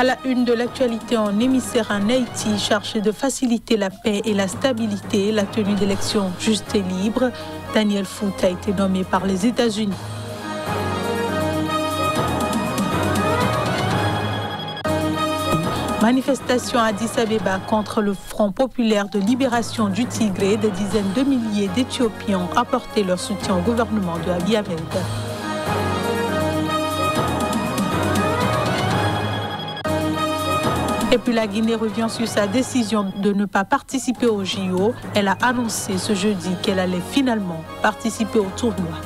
À la une de l'actualité, en émissaire en Haïti chargé de faciliter la paix et la stabilité, la tenue d'élections justes et libres. Daniel Foote a été nommé par les États-Unis. Manifestation à Addis Abeba contre le Front populaire de libération du Tigré. Des dizaines de milliers d'Éthiopiens ont apporté leur soutien au gouvernement de Abiy Ahmed. Et puis la Guinée revient sur sa décision de ne pas participer au JO. Elle a annoncé ce jeudi qu'elle allait finalement participer au tournoi.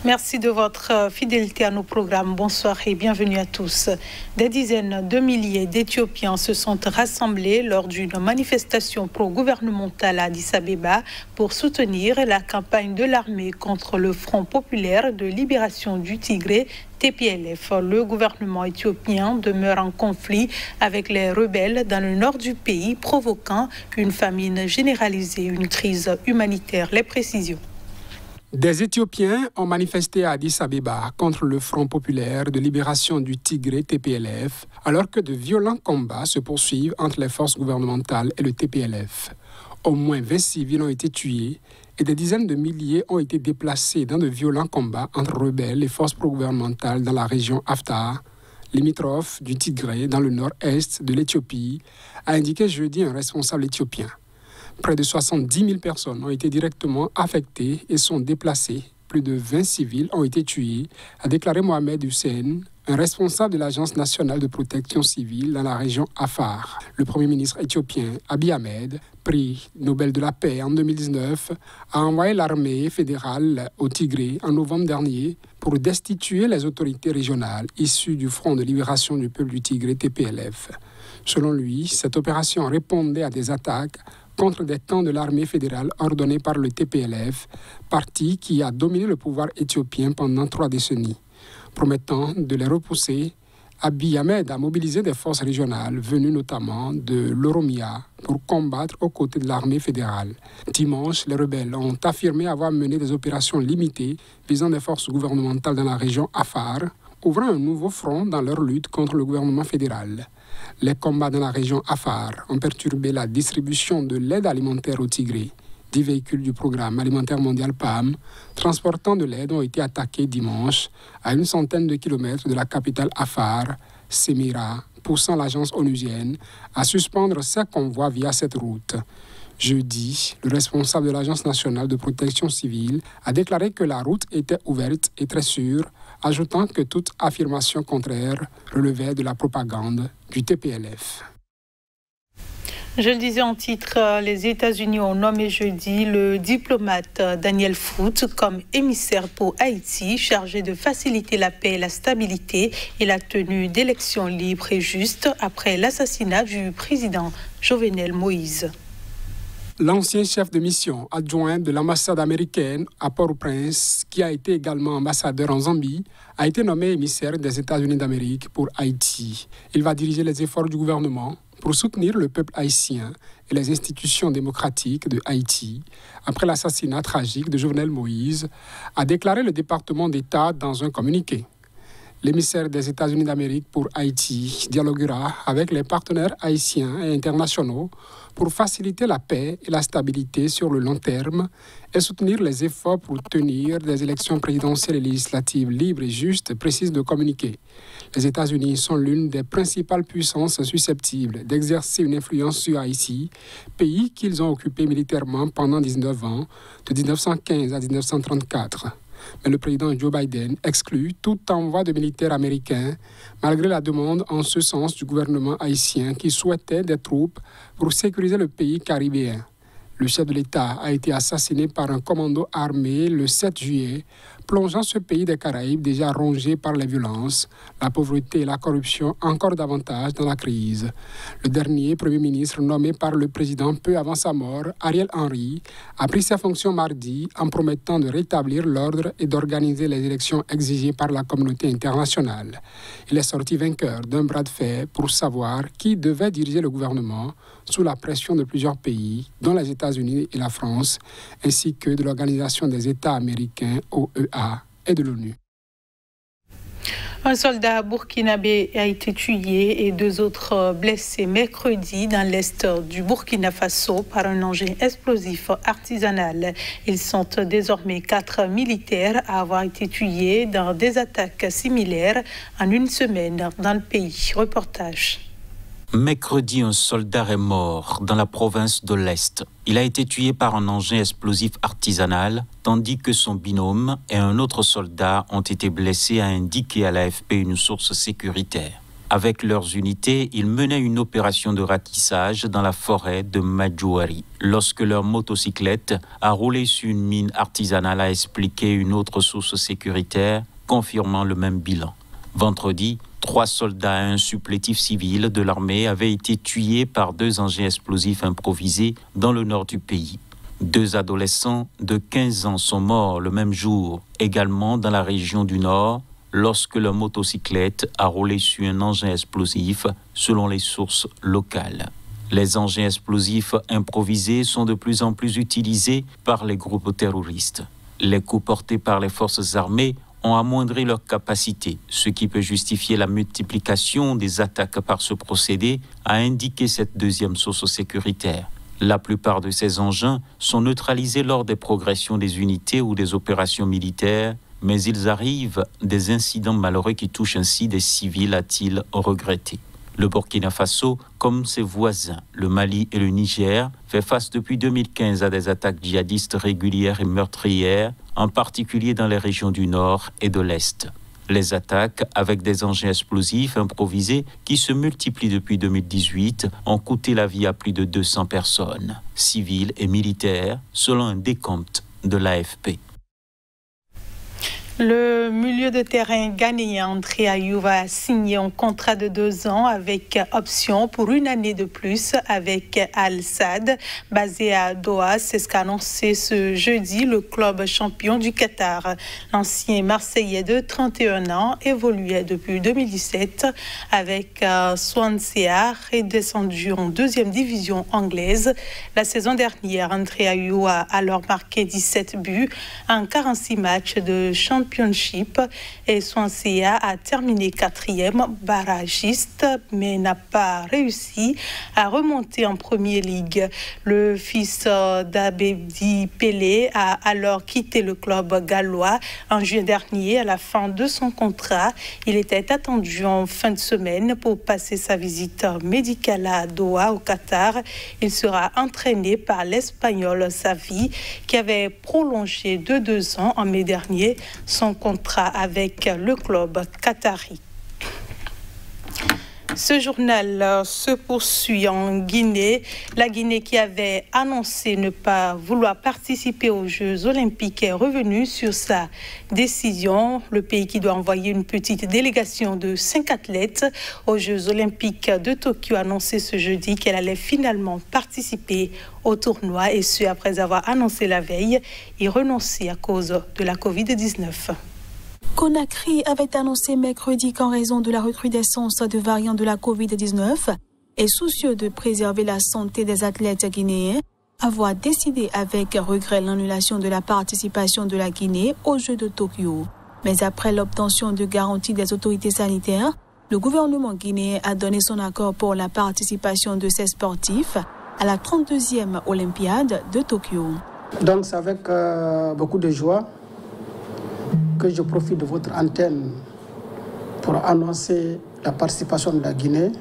Merci de votre fidélité à nos programmes. Bonsoir et bienvenue à tous. Des dizaines de milliers d'Éthiopiens se sont rassemblés lors d'une manifestation pro-gouvernementale à Addis Abeba pour soutenir la campagne de l'armée contre le Front populaire de libération du Tigré, TPLF. Le gouvernement éthiopien demeure en conflit avec les rebelles dans le nord du pays, provoquant une famine généralisée, une crise humanitaire. Les précisions. Des Éthiopiens ont manifesté à Addis Abeba contre le Front populaire de libération du Tigré TPLF, alors que de violents combats se poursuivent entre les forces gouvernementales et le TPLF. Au moins 20 civils ont été tués et des dizaines de milliers ont été déplacés dans de violents combats entre rebelles et forces pro-gouvernementales dans la région Aftar, limitrophe du Tigré dans le nord-est de l'Éthiopie, a indiqué jeudi un responsable éthiopien. Près de 70 000 personnes ont été directement affectées et sont déplacées. Plus de 20 civils ont été tués, a déclaré Mohamed Hussein, un responsable de l'Agence nationale de protection civile dans la région Afar. Le Premier ministre éthiopien Abiy Ahmed, prix Nobel de la paix en 2019, a envoyé l'armée fédérale au Tigré en novembre dernier pour destituer les autorités régionales issues du Front de libération du peuple du Tigré TPLF. Selon lui, cette opération répondait à des attaques contre des camps de l'armée fédérale ordonnés par le TPLF, parti qui a dominé le pouvoir éthiopien pendant 3 décennies. Promettant de les repousser, Abiy Ahmed a mobilisé des forces régionales venues notamment de l'Oromia pour combattre aux côtés de l'armée fédérale. Dimanche, les rebelles ont affirmé avoir mené des opérations limitées visant des forces gouvernementales dans la région Afar, ouvrant un nouveau front dans leur lutte contre le gouvernement fédéral. Les combats dans la région Afar ont perturbé la distribution de l'aide alimentaire au Tigré. 10 véhicules du programme alimentaire mondial PAM transportant de l'aide ont été attaqués dimanche à une centaine de kilomètres de la capitale Afar, Semira, poussant l'agence onusienne à suspendre ses convois via cette route. Jeudi, le responsable de l'Agence nationale de protection civile a déclaré que la route était ouverte et très sûre, ajoutant que toute affirmation contraire relevait de la propagande du TPLF. Je le disais en titre, les États-Unis ont nommé jeudi le diplomate Daniel Foote comme émissaire pour Haïti, chargé de faciliter la paix et la stabilité et la tenue d'élections libres et justes après l'assassinat du président Jovenel Moïse. L'ancien chef de mission adjoint de l'ambassade américaine à Port-au-Prince, qui a été également ambassadeur en Zambie, a été nommé émissaire des États-Unis d'Amérique pour Haïti. Il va diriger les efforts du gouvernement pour soutenir le peuple haïtien et les institutions démocratiques de Haïti après l'assassinat tragique de Jovenel Moïse, a déclaré le département d'État dans un communiqué. L'émissaire des États-Unis d'Amérique pour Haïti dialoguera avec les partenaires haïtiens et internationaux pour faciliter la paix et la stabilité sur le long terme et soutenir les efforts pour tenir des élections présidentielles et législatives libres et justes, précise le communiqué. Les États-Unis sont l'une des principales puissances susceptibles d'exercer une influence sur Haïti, pays qu'ils ont occupé militairement pendant 19 ans, de 1915 à 1934. Mais le président Joe Biden exclut tout envoi de militaires américains, malgré la demande en ce sens du gouvernement haïtien qui souhaitait des troupes pour sécuriser le pays caribéen. Le chef de l'État a été assassiné par un commando armé le 7 juillet plongeant ce pays des Caraïbes déjà rongé par les violences, la pauvreté et la corruption encore davantage dans la crise. Le dernier Premier ministre nommé par le président peu avant sa mort, Ariel Henry, a pris ses fonctions mardi en promettant de rétablir l'ordre et d'organiser les élections exigées par la communauté internationale. Il est sorti vainqueur d'un bras de fer pour savoir qui devait diriger le gouvernement sous la pression de plusieurs pays, dont les États-Unis et la France, ainsi que de l'Organisation des États américains, OEA, et de l'ONU. Un soldat burkinabé a été tué et 2 autres blessés mercredi dans l'est du Burkina Faso par un engin explosif artisanal. Ils sont désormais 4 militaires à avoir été tués dans des attaques similaires en une semaine dans le pays. Reportage. Mercredi, un soldat est mort dans la province de l'Est. Il a été tué par un engin explosif artisanal, tandis que son binôme et un autre soldat ont été blessés, a indiqué à l'AFP une source sécuritaire. Avec leurs unités, ils menaient une opération de ratissage dans la forêt de Madjouari, lorsque leur motocyclette a roulé sur une mine artisanale, a expliqué une autre source sécuritaire, confirmant le même bilan. Vendredi, 3 soldats et un supplétif civil de l'armée avaient été tués par 2 engins explosifs improvisés dans le nord du pays. 2 adolescents de 15 ans sont morts le même jour, également dans la région du Nord, lorsque leur motocyclette a roulé sur un engin explosif, selon les sources locales. Les engins explosifs improvisés sont de plus en plus utilisés par les groupes terroristes. Les coups portés par les forces armées ont amoindri leur capacité, ce qui peut justifier la multiplication des attaques par ce procédé, a indiqué cette deuxième source sécuritaire. La plupart de ces engins sont neutralisés lors des progressions des unités ou des opérations militaires, mais ils arrivent des incidents malheureux qui touchent ainsi des civils, a-t-il regretté. Le Burkina Faso, comme ses voisins, le Mali et le Niger, fait face depuis 2015 à des attaques djihadistes régulières et meurtrières, en particulier dans les régions du Nord et de l'Est. Les attaques avec des engins explosifs improvisés qui se multiplient depuis 2018 ont coûté la vie à plus de 200 personnes, civiles et militaires, selon un décompte de l'AFP. Le milieu de terrain ghanéen André Ayew va signer un contrat de 2 ans avec option pour 1 année de plus avec Al Sadd, basé à Doha. C'est ce qu'a annoncé ce jeudi le club champion du Qatar. L'ancien Marseillais de 31 ans évoluait depuis 2017 avec Swansea, redescendu en 2e division anglaise. La saison dernière, André Ayew a alors marqué 17 buts en 46 matchs de Championship et Swansea a terminé 4e barragiste mais n'a pas réussi à remonter en Premier League. Le fils d'Abedi Pelé a alors quitté le club gallois en juin dernier à la fin de son contrat. Il était attendu en fin de semaine pour passer sa visite médicale à Doha au Qatar. Il sera entraîné par l'Espagnol Xavi qui avait prolongé de 2 ans en mai dernier son contrat avec le club qatari. Ce journal se poursuit en Guinée. La Guinée qui avait annoncé ne pas vouloir participer aux Jeux Olympiques est revenue sur sa décision. Le pays qui doit envoyer une petite délégation de 5 athlètes aux Jeux Olympiques de Tokyo a annoncé ce jeudi qu'elle allait finalement participer au tournoi et ce après avoir annoncé la veille y renoncer à cause de la Covid-19. Conakry avait annoncé mercredi qu'en raison de la recrudescence de variants de la Covid-19 et soucieux de préserver la santé des athlètes guinéens, avoir décidé avec regret l'annulation de la participation de la Guinée aux Jeux de Tokyo. Mais après l'obtention de garanties des autorités sanitaires, le gouvernement guinéen a donné son accord pour la participation de ces sportifs à la 32e Olympiade de Tokyo. Donc c'est avec beaucoup de joie que je profite de votre antenne pour annoncer la participation de la Guinée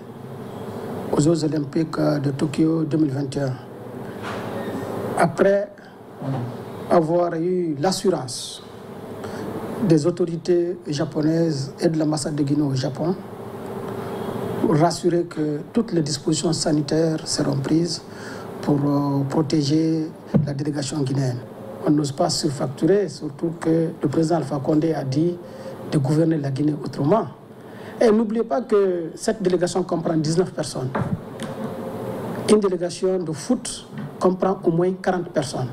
aux Jeux Olympiques de Tokyo 2021. Après avoir eu l'assurance des autorités japonaises et de l'ambassade de Guinée au Japon, pour rassurer que toutes les dispositions sanitaires seront prises pour protéger la délégation guinéenne. on n'ose pas surfacturer, surtout que le président Alpha Condé a dit de gouverner la Guinée autrement. Et n'oubliez pas que cette délégation comprend 19 personnes. Une délégation de foot comprend au moins 40 personnes.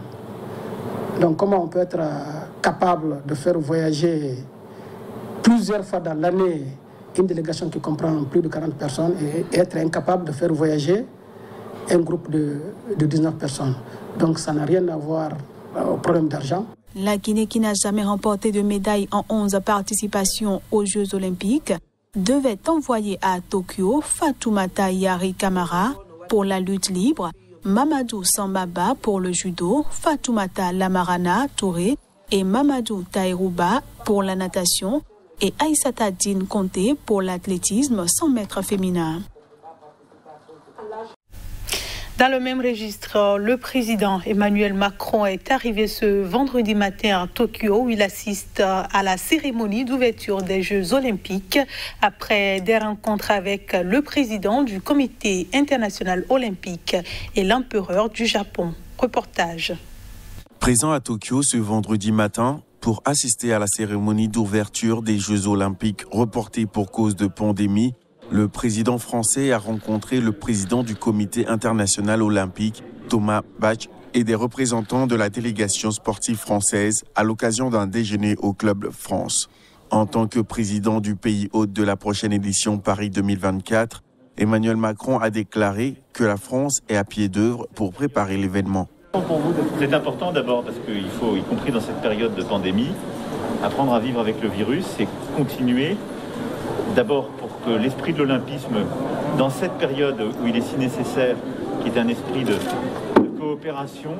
Donc comment on peut être capable de faire voyager plusieurs fois dans l'année une délégation qui comprend plus de 40 personnes et être incapable de faire voyager un groupe de 19 personnes. Donc ça n'a rien à voir au problème d'argent. La Guinée, qui n'a jamais remporté de médaille en 11 participations aux Jeux olympiques, devait envoyer à Tokyo Fatoumata Yari Kamara pour la lutte libre, Mamadou Sambaba pour le judo, Fatoumata Lamarana Touré et Mamadou Taïrouba pour la natation et Aïssata Dine Conté pour l'athlétisme 100 mètres féminin. Dans le même registre, le président Emmanuel Macron est arrivé ce vendredi matin à Tokyo où il assiste à la cérémonie d'ouverture des Jeux olympiques après des rencontres avec le président du Comité international olympique et l'empereur du Japon. Reportage. Présent à Tokyo ce vendredi matin pour assister à la cérémonie d'ouverture des Jeux olympiques reportés pour cause de pandémie, le président français a rencontré le président du Comité international olympique, Thomas Bach, et des représentants de la délégation sportive française à l'occasion d'un déjeuner au Club France. En tant que président du pays hôte de la prochaine édition Paris 2024, Emmanuel Macron a déclaré que la France est à pied d'œuvre pour préparer l'événement. C'est important d'abord parce qu'il faut, y compris dans cette période de pandémie, apprendre à vivre avec le virus et continuer d'abord pour que l'esprit de l'olympisme, dans cette période où il est si nécessaire, qui est un esprit de coopération,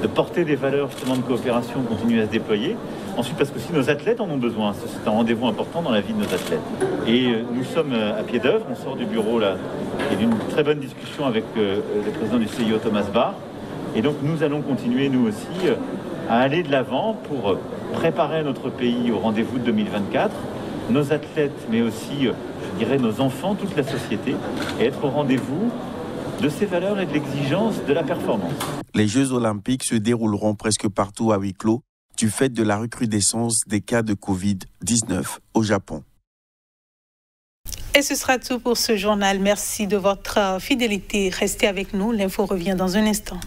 de porter des valeurs justement de coopération, continue à se déployer. Ensuite, parce que aussi nos athlètes en ont besoin. C'est un rendez-vous important dans la vie de nos athlètes. Et nous sommes à pied d'œuvre. On sort du bureau là et d'une très bonne discussion avec le président du CIO, Thomas Bach. Et donc nous allons continuer, nous aussi, à aller de l'avant pour préparer notre pays au rendez-vous de 2024. Nos athlètes, mais aussi, je dirais, nos enfants, toute la société, et être au rendez-vous de ces valeurs et de l'exigence de la performance. Les Jeux olympiques se dérouleront presque partout à huis clos du fait de la recrudescence des cas de Covid-19 au Japon. Et ce sera tout pour ce journal. Merci de votre fidélité. Restez avec nous. L'info revient dans un instant.